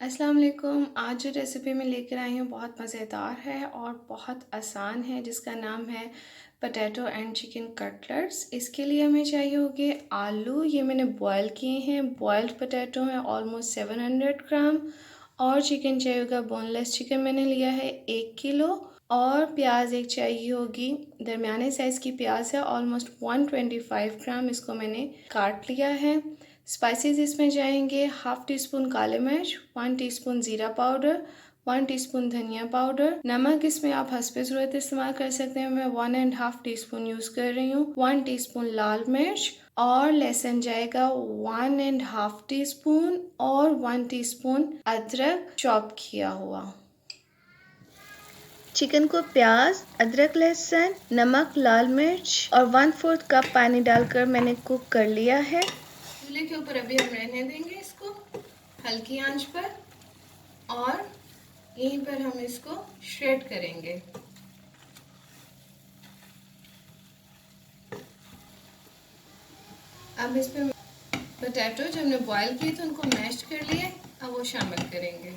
अस्सलाम वालेकुम। आज जो रेसिपी मैं लेकर आई हूँ बहुत मज़ेदार है और बहुत आसान है, जिसका नाम है पोटैटो एंड चिकन कटलेट्स। इसके लिए हमें चाहिए होंगे आलू, ये मैंने बॉयल किए हैं। बॉयल्ड पोटैटो है ऑलमोस्ट 700 ग्राम। और चिकन चाहिए होगा, बोनलेस चिकन मैंने लिया है 1 किलो। और प्याज एक चाहिए होगी, दरमियाने साइज़ की प्याज है ऑलमोस्ट 125 ग्राम, इसको मैंने काट लिया है। स्पाइसेस इसमें जाएंगे हाफ़ टी स्पून काले मिर्च, 1 टीस्पून ज़ीरा पाउडर, 1 टीस्पून धनिया पाउडर। नमक इसमें आप हस्बे ज़रूरत इस्तेमाल कर सकते हैं, मैं 1.5 टीस्पून यूज़ कर रही हूँ। 1 टीस्पून लाल मिर्च। और लहसुन जाएगा 1.5 टीस्पून और 1 टीस्पून अदरक चॉप किया हुआ। चिकन को प्याज, अदरक, लहसुन, नमक, लाल मिर्च और 1/4 कप पानी डालकर मैंने कुक कर लिया है। चूल्हे के ऊपर अभी हम रहने देंगे इसको हल्की आंच पर, और यहीं पर हम इसको श्रेड करेंगे। अब इसमें पोटैटो जो हमने बॉयल किए थे उनको मैश कर लिए, अब वो शामिल करेंगे।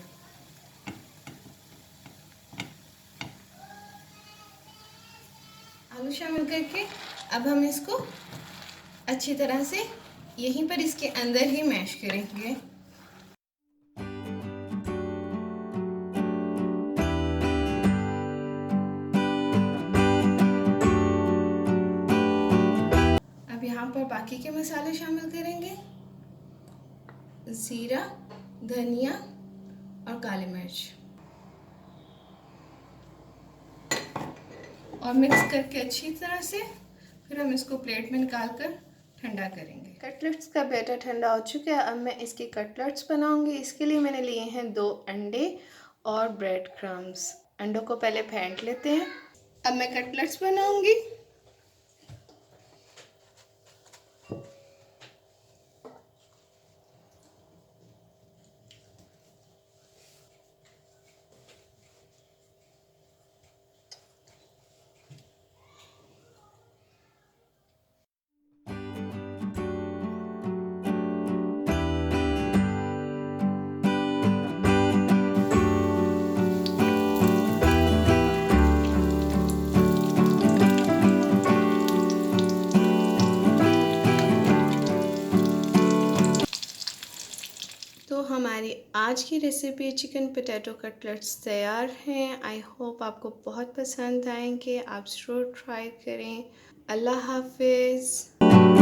आलू शामिल करके अब हम इसको अच्छी तरह से यहीं पर इसके अंदर ही मैश करेंगे। अब यहाँ पर बाकी के मसाले शामिल करेंगे, ज़ीरा, धनिया और काली मिर्च, और मिक्स करके अच्छी तरह से फिर हम इसको प्लेट में निकाल कर ठंडा करेंगे। कटलेट्स का बैटर ठंडा हो चुका है, अब मैं इसके कटलेट्स बनाऊंगी। इसके लिए मैंने लिए हैं 2 अंडे और ब्रेड क्रम्स। अंडों को पहले फेंट लेते हैं। अब मैं कटलेट्स बनाऊंगी। तो हमारी आज की रेसिपी चिकन पोटैटो कटलेट्स तैयार हैं। आई होप आपको बहुत पसंद आएंगे, आप ज़रूर ट्राई करें। अल्लाह हाफिज़।